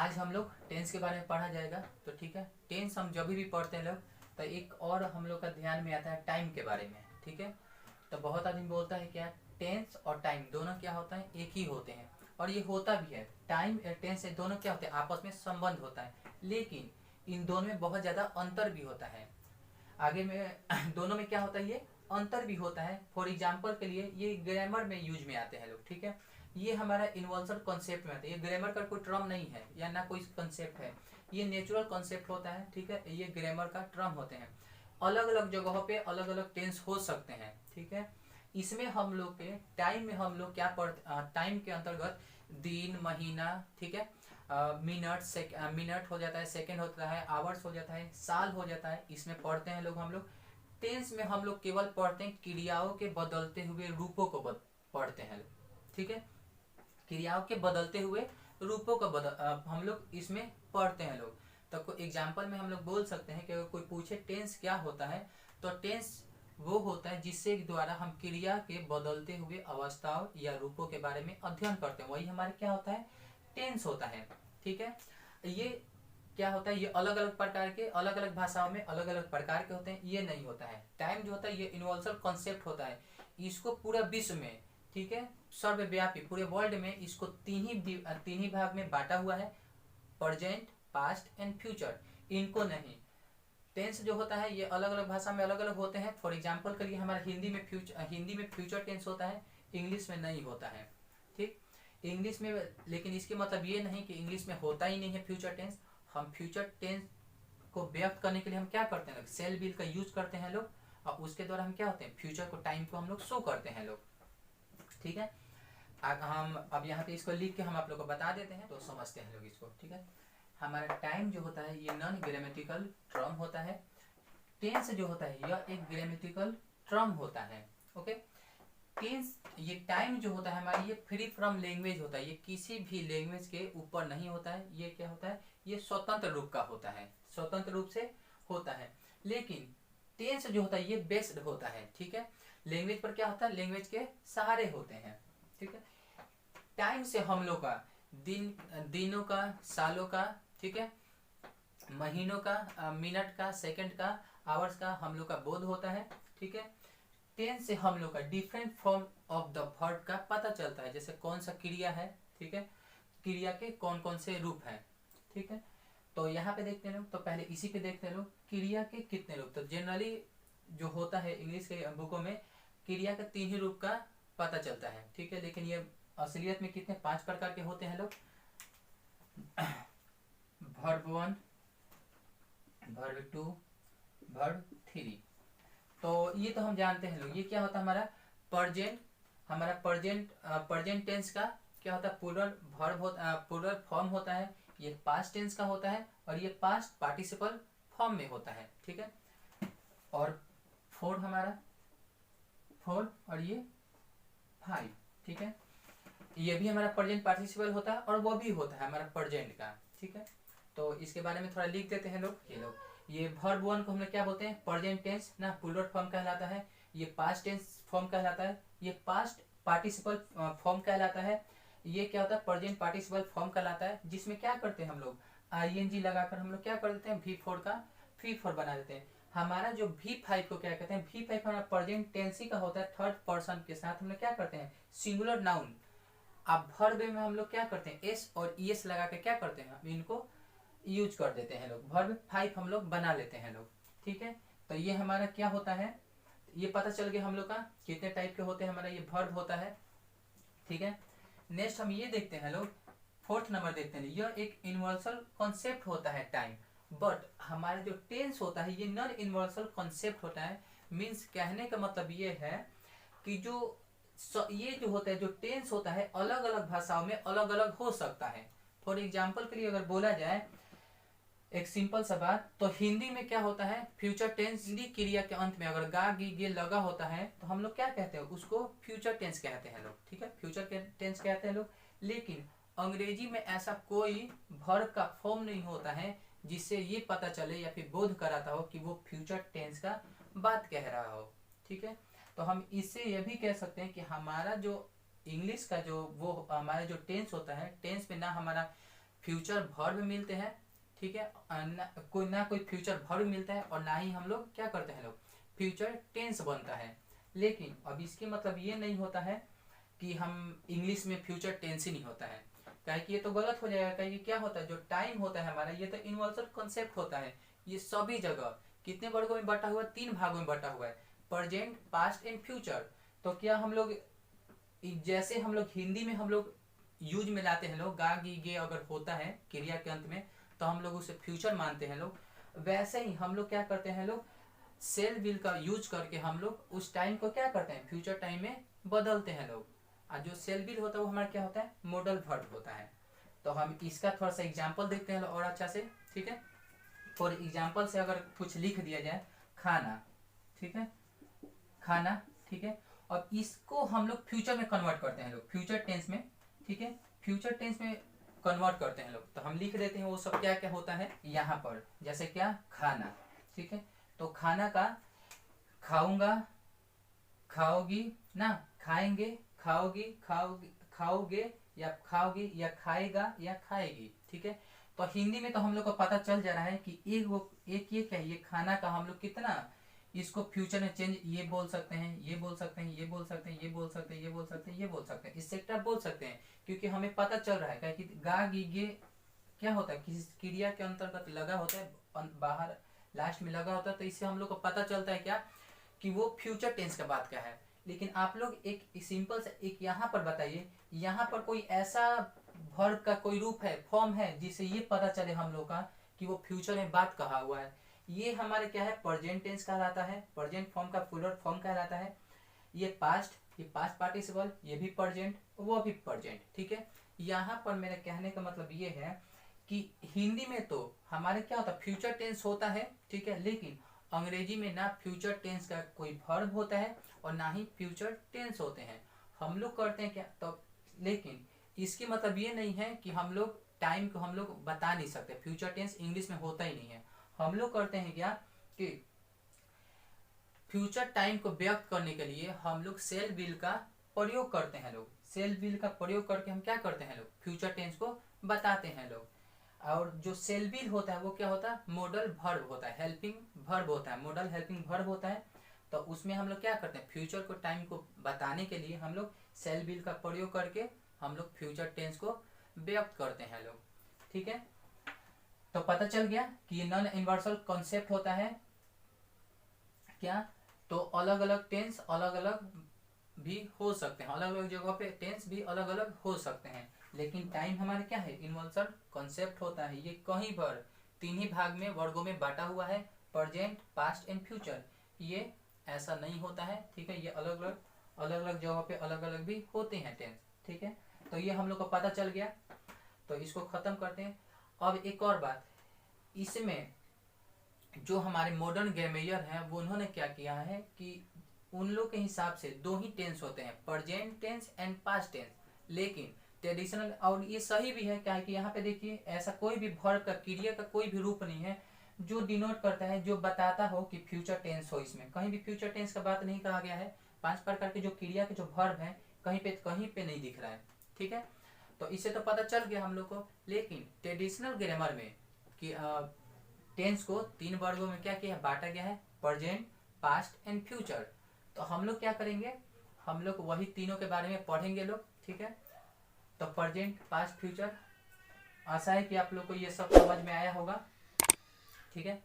आज हम लोग टेंस के बारे में पढ़ा जाएगा। तो ठीक है, टेंस हम जब भी पढ़ते हैं लोग तो एक और हम लोग का ध्यान में आता है टाइम के बारे में। ठीक है, तो बहुत आदमी बोलता है क्या टेंस और टाइम दोनों क्या होता है, एक ही होते हैं, और ये होता भी है। टाइम और टेंस दोनों क्या होते हैं, आपस में संबंध होता है, लेकिन इन दोनों में बहुत ज़्यादा अंतर भी होता है। आगे में दोनों में क्या होता है, ये अंतर भी होता है। फॉर एग्जाम्पल के लिए ये ग्रामर में यूज में आते हैं लोग। ठीक है, ये हमारा इन्वॉल्सर कॉन्सेप्ट में आता है। ये ग्रामर का कोई टर्म नहीं है या ना कोई कॉन्सेप्ट है, ये नेचुरल कॉन्सेप्ट होता है। ठीक है, ये ग्रामर का टर्म होते हैं। अलग अलग जगहों पे अलग अलग टेंस हो सकते हैं। ठीक है, इसमें हम लोग के टाइम में हम लोग क्या पढ़ते, टाइम के अंतर्गत दिन, महीना, ठीक है, मिनट, मिनट हो जाता है, सेकंड होता है, आवर्स हो जाता है, साल हो जाता है, इसमें पढ़ते हैं लोग हम लोग। टेंस में हम लोग केवल पढ़ते हैं क्रियाओं के बदलते हुए रूपों को पढ़ते हैं लोग। ठीक है, क्रियाओं के बदलते हुए रूपों को हम लोग इसमें पढ़ते हैं लोग। तो एग्जाम्पल में हम लोग बोल सकते हैं कि अगर कोई पूछे टेंस क्या होता है, तो टेंस वो होता है जिससे द्वारा हम क्रिया के बदलते हुए अवस्थाओं या रूपों के बारे में अध्ययन करते हैं, वही हमारे क्या होता है, टेंस होता है। ठीक है, ये क्या होता है, ये अलग अलग प्रकार के, अलग अलग भाषाओं में अलग अलग प्रकार के होते हैं, ये नहीं होता है। टाइम जो होता है ये यूनिवर्सल कॉन्सेप्ट होता है, इसको पूरा विश्व में, ठीक है, सर्वव्यापी पूरे वर्ल्ड में इसको तीन ही भाग में बांटा हुआ है, प्रेजेंट, पास्ट एंड फ्यूचर। इनको नहीं, टेंस जो होता है ये अलग अलग भाषा में अलग अलग होते हैं। फॉर एग्जाम्पल के लिए हमारे हिंदी में फ्यूचर टेंस होता है, इंग्लिश में नहीं होता है। ठीक, इंग्लिश में, लेकिन इसके मतलब ये नहीं कि इंग्लिश में होता ही नहीं है फ्यूचर टेंस। हम फ्यूचर टेंस को व्यक्त करने के लिए हम क्या करते हैं लोग, सेल बिल का यूज करते हैं लोग, और उसके द्वारा हम क्या होते हैं, फ्यूचर को, टाइम को हम लोग शो करते हैं लोग। ठीक है, हम अब यहाँ पे इसको लिख के हम आप लोग को बता देते हैं तो समझते हैं लोग इसको। ठीक है, हमारा टाइम जो होता है ये नॉन ग्रामेटिकल टर्म होता है। टेंस जो होता है यह एक ग्रामेटिकल टर्म होता है। ओके, टेंस, ये टाइम जो होता है हमारा ये फ्री फ्रॉम लैंग्वेज होता है, ये किसी भी लैंग्वेज के ऊपर नहीं होता है। ये क्या होता है, ये स्वतंत्र रूप का होता है, स्वतंत्र रूप से होता है। लेकिन टेंस जो होता है ये बेस्ड होता है। ठीक है, लैंग्वेज पर क्या होता है, लैंग्वेज के सहारे होते हैं। ठीक है, टाइम से हम लोग का दिनों का, सालों का, ठीक है, महीनों का, मिनट का, सेकंड का, आवर्स का हम लोग का बोध होता है। ठीक है, टेंस से हम लोग का different form of the verb का पता चलता है, जैसे कौन सा क्रिया है। ठीक है, क्रिया के कौन कौन से रूप हैं। ठीक है, तो यहाँ पे देखते हैं लोग, तो पहले इसी पे देखते हैं लोग क्रिया के कितने रूप। तो जनरली जो होता है इंग्लिश के बुकों में क्रिया का 3 ही रूप का पता चलता है। ठीक है, लेकिन ये असलियत में कितने, 5 प्रकार के होते हैं लोग। Verb 1, verb 2, verb 3। तो ये तो हम जानते हैं लोग, ये क्या होता है हमारा प्रेजेंट, हमारा प्रेजेंट टेंस का क्या होता है, प्लूरल वर्ब होता, प्लूरल फॉर्म होता है। ये पास्ट टेंस का होता है और ये पास्ट पार्टिसिपल फॉर्म में होता है। ठीक है, और 4 हमारा 4 और ये 5। ठीक है, ये भी हमारा प्रेजेंट पार्टिसिपल होता है और वो भी होता है हमारा प्रेजेंट का। ठीक है, तो इसके बारे में थोड़ा लिख देते हैं लोग। ये वर्ब 1 को हम लोग क्या बोलते हैं, प्रेजेंट टेंस ना, प्लूरल फॉर्म कहलाता है। ये पास्ट टेंस फॉर्म कहलाता है, ये पास्ट पार्टिसिपल फॉर्म कहलाता है। ये क्या होता है, प्रेजेंट पार्टिसिपल फॉर्म कहलाता है, जिसमें क्या करते हैं हम लोग, ING लगाकर हम लोग क्या कर देते हैं, V4 का V4 बना देते हैं। हमारा जो V5 को क्या कहते हैं, V5 हमारा प्रेजेंट टेंस ही का होता है, थर्ड पर्सन के साथ हम लोग क्या करते हैं, सिंगुलर नाउन। अब वर्ब में हम लोग क्या करते हैं, एस और ईएस लगा के क्या करते हैं, इनको यूज कर देते हैं लोग, वर्ब 5 हम लोग बना लेते हैं लोग। ठीक है, तो ये हमारा क्या होता है, ये पता चल गया हम लोग का कितने टाइप के होते हैं, हमारा ये वर्ब होता है। ठीक है, नेक्स्ट हम ये देखते हैं लोग, 4th नंबर देखते हैं, यह एक यूनिवर्सल कॉन्सेप्ट होता है टाइम, बट हमारा जो टेंस होता है ये नॉन यूनिवर्सल कॉन्सेप्ट होता है। मीन्स कहने का मतलब ये है कि ये जो होता है, जो टेंस होता है अलग अलग भाषाओं में अलग अलग हो सकता है। फॉर एग्जाम्पल के लिए अगर बोला जाए एक सिंपल सा बात, तो हिंदी में क्या होता है, फ्यूचर टेंस, हिंदी क्रिया के अंत में अगर गा गी गे लगा होता है तो हम लोग क्या कहते हैं, उसको फ्यूचर टेंस कहते हैं लोग। ठीक है, फ्यूचर टेंस कहते हैं लोग। लेकिन अंग्रेजी में ऐसा कोई वर्ब का फॉर्म नहीं होता है जिससे ये पता चले या फिर बोध कराता हो कि वो फ्यूचर टेंस का बात कह रहा हो। ठीक है, तो हम इससे यह भी कह सकते हैं कि हमारा जो इंग्लिश का जो वो हमारा जो टेंस होता है, टेंस में ना हमारा फ्यूचर वर्ब मिलते हैं, ठीक है, ना कोई फ्यूचर वर्ब मिलता है और ना ही हम लोग क्या करते हैं लोग फ्यूचर टेंस बनता है। लेकिन अब इसके मतलब ये नहीं होता है कि हम इंग्लिश में फ्यूचर टेंस ही नहीं होता है, क्या कि ये तो गलत हो जाएगा। क्या क्या होता है जो टाइम होता है हमारा, ये तो यूनिवर्सल कॉन्सेप्ट होता है। ये सभी जगह कितने वर्गों में बटा हुआ है, 3 भागों में बटा हुआ है, प्रेजेंट, पास्ट एंड फ्यूचर। तो क्या हम लोग जैसे हम लोग हिंदी में हम लोग यूज में लाते हैं लोग गा गी गे अगर होता है क्रिया के अंत में तो हम लोग उसे फ्यूचर मानते हैं लोग, वैसे ही हम लोग क्या करते हैं लोग सेल विल का यूज करके हम लोग उस टाइम को क्या करते हैं फ्यूचर टाइम में बदलते हैं लोग। और जो सेल विल होता है वो हमारा क्या होता है मॉडल वर्ब होता है। तो हम इसका थोड़ा सा एग्जाम्पल देखते हैं और अच्छा से, ठीक है। फॉर एग्जाम्पल से अगर कुछ लिख दिया जाए खाना, ठीक है, खाना, ठीक है, और इसको हम लोग फ्यूचर में कन्वर्ट करते हैं लोग फ्यूचर टेंस में, ठीक है, फ्यूचर टेंस में कन्वर्ट करते हैं लोग। तो हम लिख देते हैं वो सब क्या क्या होता है यहाँ पर, जैसे क्या खाना, ठीक है, तो खाना का खाऊंगा, खाओगी ना, खाएंगे, खाओगी, खाओगी, खाओगे या खाओगी या खाएगा या खाएगी, ठीक है। तो हिंदी में तो हम लोग को पता चल जा रहा है कि एक ये क्या है ये खाना का हम लोग कितना इसको फ्यूचर में चेंज ये बोल सकते हैं, ये बोल सकते हैं, ये बोल सकते हैं, ये बोल सकते हैं, ये बोल सकते हैं, ये बोल सकते हैं, इस सेक्टर बोल सकते हैं, क्योंकि हमें पता चल रहा है कि गा गी गे क्या होता है किसी क्रिया के अंतर्गत लगा होता है बाहर लास्ट में लगा होता है, तो इससे हम लोग को पता चलता है क्या कि वो फ्यूचर टेंस का बात क्या है। लेकिन आप लोग एक सिंपल से एक यहाँ पर बताइए, यहाँ पर कोई ऐसा वर्ब का कोई रूप है फॉर्म है जिससे ये पता चले हम लोग का कि वो फ्यूचर में बात कहा हुआ है। ये हमारे क्या है प्रेजेंट टेंस कहलाता है, प्रेजेंट फॉर्म का फुलर फॉर्म कहलाता है। ये पास्ट पार्टिसिपल, ये भी प्रेजेंट वो भी प्रेजेंट, ठीक है। यहाँ पर मेरे कहने का मतलब ये है कि हिंदी में तो हमारे क्या होता है फ्यूचर टेंस होता है, ठीक है, लेकिन अंग्रेजी में ना फ्यूचर टेंस का कोई वर्ब होता है और ना ही फ्यूचर टेंस होते हैं। हम लोग करते हैं क्या तो, लेकिन इसकी मतलब ये नहीं है कि हम लोग टाइम को हम लोग बता नहीं सकते, फ्यूचर टेंस इंग्लिश में होता ही नहीं है। हम लोग करते हैं क्या कि फ्यूचर टाइम को व्यक्त करने के लिए हम लोग सेल विल का प्रयोग करते हैं लोग, सेल विल का प्रयोग करके हम क्या करते हैं लोग फ्यूचर टेंस को बताते हैं लोग। और जो सेल विल होता है वो क्या होता है मॉडल वर्ब होता है, हेल्पिंग वर्ब होता है, मॉडल हेल्पिंग वर्ब होता है। तो उसमें हम लोग क्या करते हैं फ्यूचर को टाइम को बताने के लिए हम लोग सेल विल का प्रयोग करके हम लोग फ्यूचर टेंस को व्यक्त करते हैं लोग, ठीक है। तो पता चल गया कि ये नॉन यूनिवर्सल कॉन्सेप्ट होता है क्या। तो अलग अलग टेंस अलग अलग भी हो सकते हैं, अलग अलग जगह पे टेंस भी अलग अलग हो सकते हैं, लेकिन टाइम हमारे क्या है यूनिवर्सल कॉन्सेप्ट होता है। ये कहीं पर 3 ही भाग में वर्गों में बांटा हुआ है, प्रेजेंट, पास्ट एंड फ्यूचर। ये ऐसा नहीं होता है, ठीक है, ये अलग अलग जगह पे अलग अलग भी होते हैं टेंस, ठीक है। तो ये हम लोग को पता चल गया, तो इसको खत्म करते हैं। अब एक और बात, इसमें जो हमारे मॉडर्न ग्रामर हैं वो उन्होंने क्या किया है कि उन लोग के हिसाब से 2 ही टेंस होते हैं, present tense and past tense. लेकिन ट्रेडिशनल और ये सही भी है क्या है कि यहाँ पे देखिए ऐसा कोई भी वर्ब का क्रिया का कोई भी रूप नहीं है जो डिनोट करता है जो बताता हो कि फ्यूचर टेंस हो। इसमें कहीं भी फ्यूचर टेंस का बात नहीं कहा गया है। 5 प्रकार के जो क्रिया के जो वर्ब हैं कहीं पे नहीं दिख रहा है, ठीक है। तो इससे तो पता चल गया हम लोग को। लेकिन ट्रेडिशनल ग्रामर में कि टेंस को 3 वर्गों में क्या किया बांटा गया है, प्रेजेंट, पास्ट एंड फ्यूचर। तो हम लोग क्या करेंगे, हम लोग वही तीनों के बारे में पढ़ेंगे लोग, ठीक है। तो प्रेजेंट, पास्ट, फ्यूचर, आशा है कि आप लोग को ये सब समझ में आया होगा, ठीक है।